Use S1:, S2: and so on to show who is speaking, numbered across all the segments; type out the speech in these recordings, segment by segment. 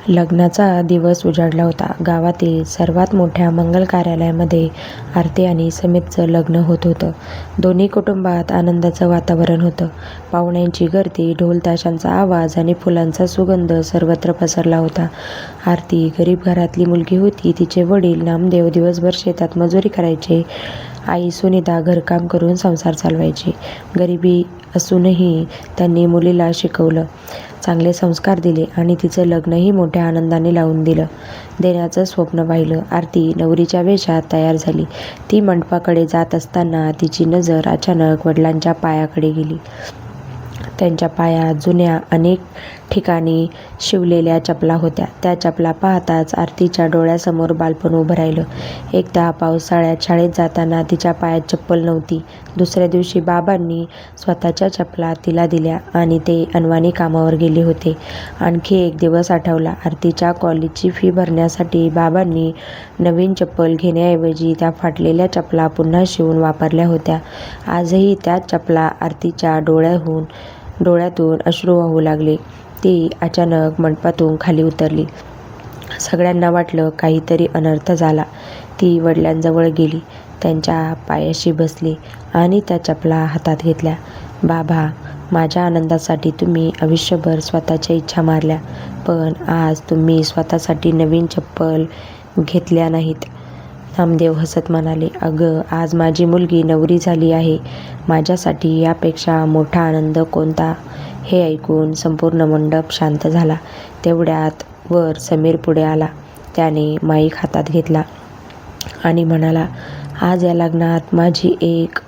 S1: लग्नाचा दिवस उजाडला होता. गावातील सर्वात मोठ्या मंगल कार्यालयामध्ये आरती आणि समीरचं लग्न होत होतं. दोन्ही कुटुंबात आनंदाचं वातावरण होतं. पाहुण्यांची गर्दी, ढोल ताशांचा आवाज आणि फुलांचा सुगंध सर्वत्र पसरला होता. आरती गरीब घरातली मुलगी होती. तिचे वडील नामदेव दिवसभर शेतात मजुरी करायचे. आई सुनीता घरकाम करून संसार चालवायची. गरिबी असूनही त्यांनी मुलीला शिकवलं, चांगले संस्कार दिले आणि तिचं लग्नही मोठ्या आनंदाने लावून देण्याचं स्वप्न पाहिलं. आरती नवरीच्या वेशात तयार झाली. ती मंडपाकडे जात असताना तिची नजर अचानक वडिलांच्या पायाकडे गेली. त्यांच्या पायात जुन्या अनेक ठिकाणी शिवलेल्या चपला होत्या. त्या चपला पाहताच आरतीच्या डोळ्यासमोर बालपण उभं राहिलं. एकदा पावसाळ्यात शाळेत जाताना तिच्या पायात चप्पल नव्हती. दुसऱ्या दिवशी बाबांनी स्वतःच्या चपला तिला दिल्या आणि ते अनवाणी कामावर गेले होते. आणखी एक दिवस आठवला. आरतीच्या कॉलेजची फी भरण्यासाठी बाबांनी नवीन चप्पल घेण्याऐवजी त्या फाटलेल्या चपला पुन्हा शिवून वापरल्या होत्या. आजही त्याच चपला आरतीच्या डोळ्यातून अश्रू वाहू लागले. ती अचानक मंडपातून खाली उतरली. सगळ्यांना वाटलं काहीतरी अनर्थ झाला. ती वडिलांजवळ गेली, त्यांच्या पायाशी बसली आणि त्या चपला हातात घेतल्या. बाबा, माझ्या आनंदासाठी तुम्ही आयुष्यभर स्वतःच्या इच्छा मारल्या, पण आज तुम्ही स्वतःसाठी नवीन चप्पल घेतल्या नाहीत. नामदेव हसत म्हणाले, अगं, आज माझी मुलगी नवरी झाली आहे. माझ्यासाठी यापेक्षा मोठा आनंद कोणता? हे ऐकून संपूर्ण मंडप शांत झाला. तेवढ्यात वर समीर पुढे आला. त्याने माईक हातात घेतला आणि म्हणाला, आज या लग्नात माझी एक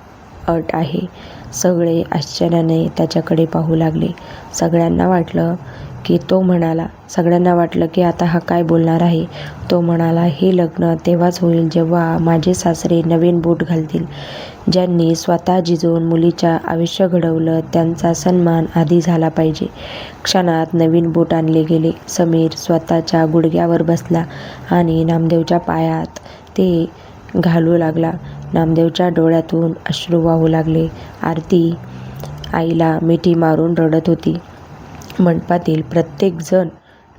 S1: अट आहे. सगळे आश्चर्याने त्याच्याकडे पाहू लागले. सगळ्यांना वाटलं की आता हा काय बोलणार आहे. तो म्हणाला, हे लग्न तेव्हाच होईल जेव्हा माझे सासरे नवीन बूट घालतील. ज्यांनी स्वतः झिजून मुलीचं आयुष्य घडवलं त्यांचा सन्मान आधी झाला पाहिजे. क्षणात नवीन बूट आणले गेले. समीर स्वतःच्या गुडघ्यावर बसला आणि नामदेवच्या पायात ते घालू लागला. नामदेवच्या डोळ्यातून अश्रू वाहू लागले. आरती आईला मिठी मारून रडत होती. मंडपातील प्रत्येक जण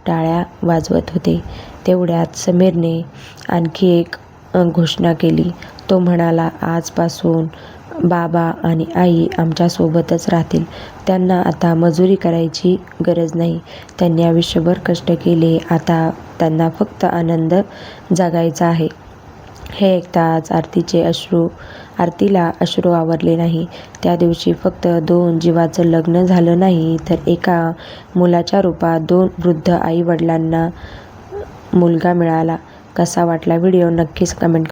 S1: टाळ्या वाजवत होते. तेवढ्यात समीरने आणखी एक घोषणा केली. तो म्हणाला, आजपासून बाबा आणि आई आमच्यासोबतच राहतील. त्यांना आता मजुरी करायची गरज नाही. त्यांनी आयुष्यभर कष्ट केले. आता त्यांना फक्त आनंद जगायचा आहे. हे ऐकताच आरतीला अश्रू आवरले नाही. त्या दिवशी फक्त 2 जीवाचं लग्न झालं नाही, तर एका मुलाच्या रूपात 2 वृद्ध आई वडिलांना मुलगा मिळाला. कसा वाटला व्हिडिओ नक्कीच कमेंट